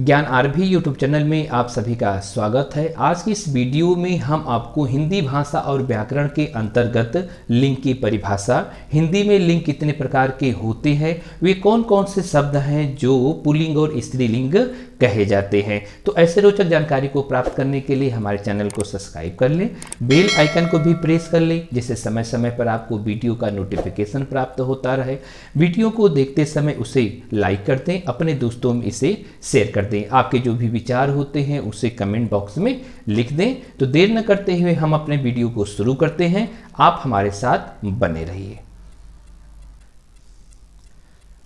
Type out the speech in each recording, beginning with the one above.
ज्ञान RV YouTube channel में आप सभी का स्वागत है। आज की इस वीडियो में हम आपको हिंदी भाषा और व्याकरण के अंतर्गत लिंग की परिभाषा, हिंदी में लिंग कितने प्रकार के होते हैं, वे कौन कौन से शब्द हैं जो पुल्लिंग और स्त्रीलिंग कहे जाते हैं। तो ऐसे रोचक जानकारी को प्राप्त करने के लिए हमारे चैनल को सब्सक्राइब कर लें, बेल आइकन को भी प्रेस कर लें, जिससे समय समय पर आपको वीडियो का नोटिफिकेशन प्राप्त होता रहे। वीडियो को देखते समय उसे लाइक कर दें, अपने दोस्तों में इसे शेयर कर दें। आपके जो भी विचार होते हैं उसे कमेंट बॉक्स में लिख दें। तो देर न करते हुए हम अपने वीडियो को शुरू करते हैं। आप हमारे साथ बने रहिए।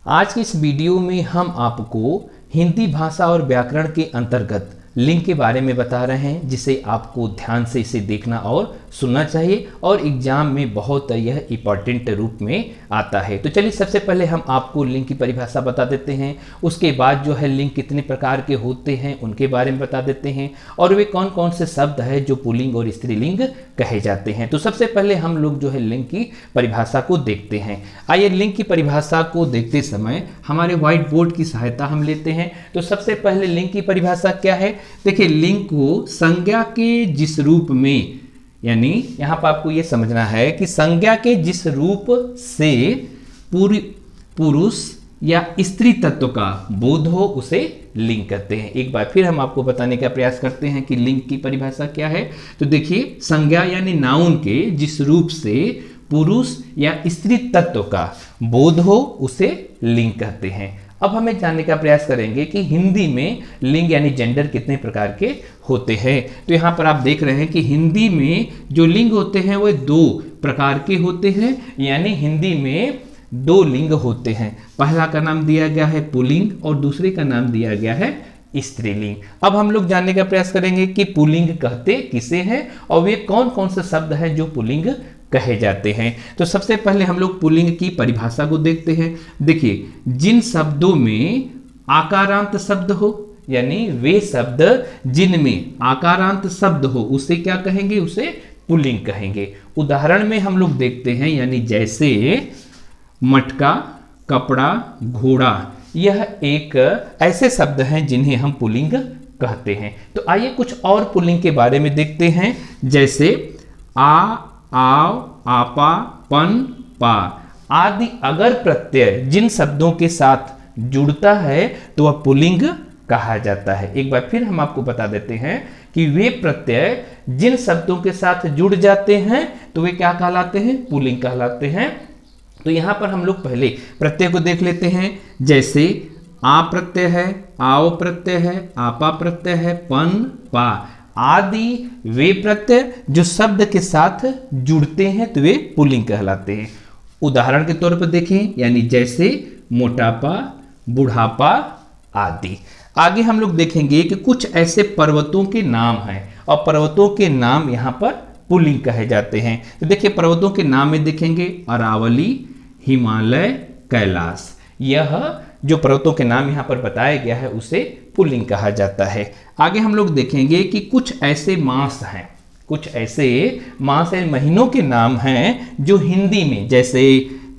आज की इस वीडियो में हम आपको हिंदी भाषा और व्याकरण के अंतर्गत लिंग के बारे में बता रहे हैं, जिसे आपको ध्यान से इसे देखना और सुनना चाहिए और एग्जाम में बहुत यह इंपॉर्टेंट रूप में आता है। तो चलिए सबसे पहले हम आपको लिंग की परिभाषा बता देते हैं। उसके बाद जो है लिंग कितने प्रकार के होते हैं उनके बारे में बता देते हैं, और वे कौन कौन से शब्द है जो पुल्लिंग और स्त्रीलिंग कहे जाते हैं। तो सबसे पहले हम लोग जो है लिंग की परिभाषा को देखते हैं। आइए लिंग की परिभाषा को देखते समय हमारे व्हाइट बोर्ड की सहायता हम लेते हैं। तो सबसे पहले लिंग की परिभाषा क्या है? देखिए, लिंग को संज्ञा के जिस रूप में, यानी यहां पर आपको यह समझना है कि संज्ञा के जिस रूप से पुरुष या स्त्री तत्व का बोध हो उसे लिंग कहते हैं। एक बार फिर हम आपको बताने का प्रयास करते हैं कि लिंग की परिभाषा क्या है। तो देखिए, संज्ञा यानी नाउन के जिस रूप से पुरुष या स्त्री तत्व का बोध हो उसे लिंग कहते हैं। अब हमें जानने का प्रयास करेंगे कि हिंदी में लिंग यानी जेंडर कितने प्रकार के होते हैं। तो यहाँ पर आप देख रहे हैं कि हिंदी में जो लिंग होते हैं वो दो प्रकार के होते हैं, यानी हिंदी में दो लिंग होते हैं। पहला का नाम दिया गया है पुल्लिंग और दूसरे का नाम दिया गया है स्त्रीलिंग। अब हम लोग जानने का प्रयास करेंगे कि पुल्लिंग कहते किसे हैं और वे कौन कौन से शब्द हैं जो पुल्लिंग कहे जाते हैं। तो सबसे पहले हम लोग पुल्लिंग की परिभाषा को देखते हैं। देखिए, जिन शब्दों में आकारांत शब्द हो, यानी वे शब्द जिनमें आकारांत शब्द हो उसे क्या कहेंगे? उसे पुल्लिंग कहेंगे। उदाहरण में हम लोग देखते हैं, यानी जैसे मटका, कपड़ा, घोड़ा, यह एक ऐसे शब्द हैं जिन्हें हम पुल्लिंग कहते हैं। तो आइए कुछ और पुल्लिंग के बारे में देखते हैं। जैसे आ, आओ, आपा, पन, पा आदि अगर प्रत्यय जिन शब्दों के साथ जुड़ता है तो वह पुल्लिंग कहा जाता है। एक बार फिर हम आपको बता देते हैं कि वे प्रत्यय जिन शब्दों के साथ जुड़ जाते हैं तो वे क्या कहलाते हैं? पुल्लिंग कहलाते हैं। तो यहां पर हम लोग पहले प्रत्यय को देख लेते हैं। जैसे आ प्रत्यय है, आओ प्रत्यय है, आपा प्रत्यय है, पन, पा आदि वे प्रत्यय जो शब्द के साथ जुड़ते हैं तो वे पुल्लिंग कहलाते हैं। उदाहरण के तौर पर देखें, यानी जैसे मोटापा, बुढ़ापा आदि। आगे हम लोग देखेंगे कि कुछ ऐसे पर्वतों के नाम हैं और पर्वतों के नाम यहाँ पर पुल्लिंग कहे जाते हैं। तो देखिए, पर्वतों के नाम में देखेंगे अरावली, हिमालय, कैलाश। यह जो पर्वतों के नाम यहाँ पर बताया गया है उसे पुल्लिंग कहा जाता है। आगे हम लोग देखेंगे कि कुछ ऐसे मास हैं, कुछ ऐसे मास या महीनों के नाम हैं जो हिंदी में, जैसे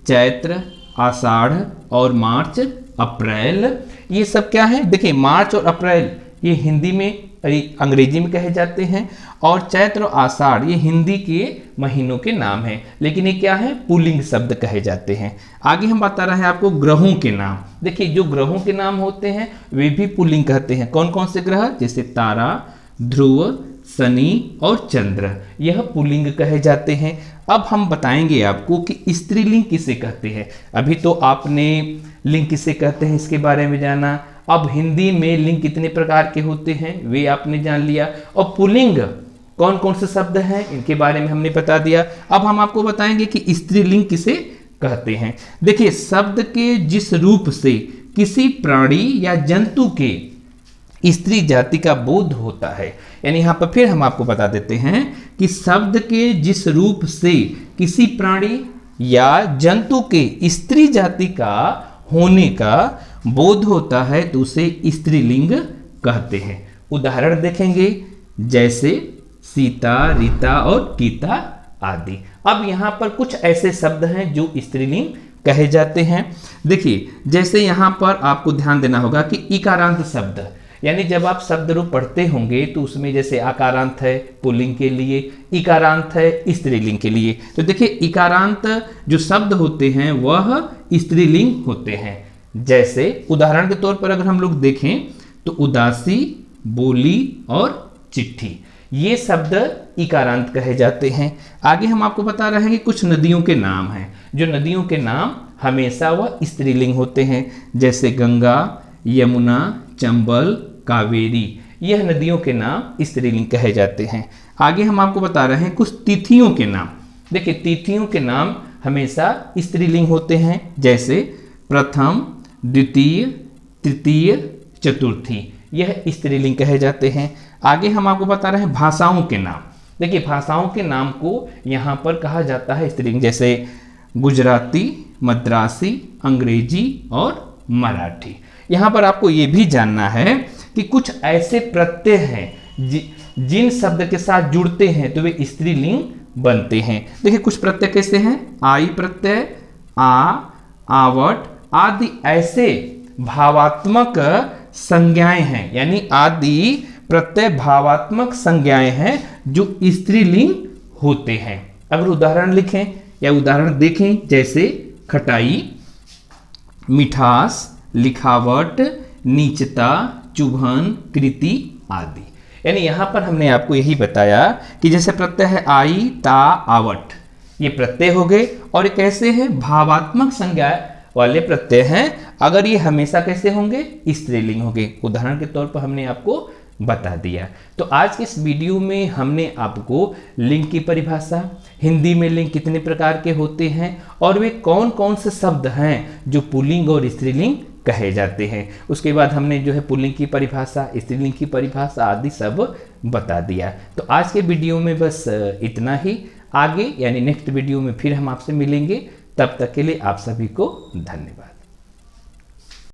चैत्र, आषाढ़ और मार्च, अप्रैल, ये सब क्या है? देखिए, मार्च और अप्रैल ये हिंदी में, अंग्रेजी में कहे जाते हैं, और चैत्र और आषाढ़ ये हिंदी के महीनों के नाम हैं, लेकिन ये क्या है? पुल्लिंग शब्द कहे जाते हैं। आगे हम बता रहे हैं आपको ग्रहों के नाम। देखिए, जो ग्रहों के नाम होते हैं वे भी पुल्लिंग कहते हैं। कौन कौन से ग्रह? जैसे तारा, ध्रुव, शनि और चंद्र, यह पुल्लिंग कहे जाते हैं। अब हम बताएंगे आपको कि स्त्रीलिंग किसे कहते हैं। अभी तो आपने लिंग किसे कहते हैं इसके बारे में जाना। अब हिंदी में लिंग कितने प्रकार के होते हैं वे आपने जान लिया, और पुल्लिंग कौन कौन से शब्द हैं इनके बारे में हमने बता दिया। अब हम आपको बताएंगे कि स्त्रीलिंग किसे कहते हैं। देखिए, शब्द के जिस रूप से किसी प्राणी या जंतु के स्त्री जाति का बोध होता है, यानी यहां पर फिर हम आपको बता देते हैं कि शब्द के जिस रूप से किसी प्राणी या जंतु के स्त्री जाति का होने का बोध होता है तो उसे स्त्रीलिंग कहते हैं। उदाहरण देखेंगे, जैसे सीता, रीता और गीता आदि। अब यहां पर कुछ ऐसे शब्द हैं जो स्त्रीलिंग कहे जाते हैं। देखिए, जैसे यहां पर आपको ध्यान देना होगा कि इकारांत शब्द, यानी जब आप शब्द रूप पढ़ते होंगे तो उसमें जैसे आकारांत है पुल्लिंग के लिए, इकारांत है स्त्रीलिंग के लिए। तो देखिए इकारांत जो शब्द होते हैं वह स्त्रीलिंग होते हैं। जैसे उदाहरण के तौर पर अगर हम लोग देखें तो उदासी, बोली और चिट्ठी, ये शब्द इकारांत कहे जाते हैं। आगे हम आपको बता रहे हैं कि कुछ नदियों के नाम हैं, जो नदियों के नाम हमेशा वह स्त्रीलिंग होते हैं। जैसे गंगा, यमुना, चंबल, कावेरी, यह नदियों के नाम स्त्रीलिंग कहे जाते हैं। आगे हम आपको बता रहे हैं कुछ तिथियों के नाम। देखिए तिथियों के नाम हमेशा स्त्रीलिंग होते हैं। जैसे प्रथम, द्वितीय, तृतीय, चतुर्थी, यह स्त्रीलिंग कहे जाते हैं। आगे हम आपको बता रहे हैं भाषाओं के नाम। देखिए भाषाओं के नाम को यहाँ पर कहा जाता है स्त्रीलिंग। जैसे गुजराती, मद्रासी, अंग्रेजी और मराठी। यहाँ पर आपको ये भी जानना है कि कुछ ऐसे प्रत्यय हैं जिन शब्द के साथ जुड़ते हैं तो वे स्त्रीलिंग बनते हैं। देखिए कुछ प्रत्यय कैसे हैं, आई प्रत्यय, आवट आदि ऐसे भावात्मक संज्ञाएं हैं, यानी आदि प्रत्यय भावात्मक संज्ञाएं हैं जो स्त्रीलिंग होते हैं। अगर उदाहरण लिखें या उदाहरण देखें जैसे खटाई, मिठास, लिखावट, नीचता, चुभन, कृति आदि। यानी यहां पर हमने आपको यही बताया कि जैसे प्रत्यय है आई, ता, आवट, ये प्रत्यय हो गए और ये कैसे है, भावात्मक संज्ञा वाले प्रत्यय हैं। अगर ये हमेशा कैसे होंगे, स्त्रीलिंग होंगे। उदाहरण के तौर पर हमने आपको बता दिया। तो आज के इस वीडियो में हमने आपको लिंग की परिभाषा, हिंदी में लिंग कितने प्रकार के होते हैं और वे कौन कौन से शब्द हैं जो पुल्लिंग और स्त्रीलिंग कहे जाते हैं, उसके बाद हमने जो है पुल्लिंग की परिभाषा, स्त्रीलिंग की परिभाषा आदि सब बता दिया। तो आज के वीडियो में बस इतना ही। आगे यानी नेक्स्ट वीडियो में फिर हम आपसे मिलेंगे। तब तक के लिए आप सभी को धन्यवाद।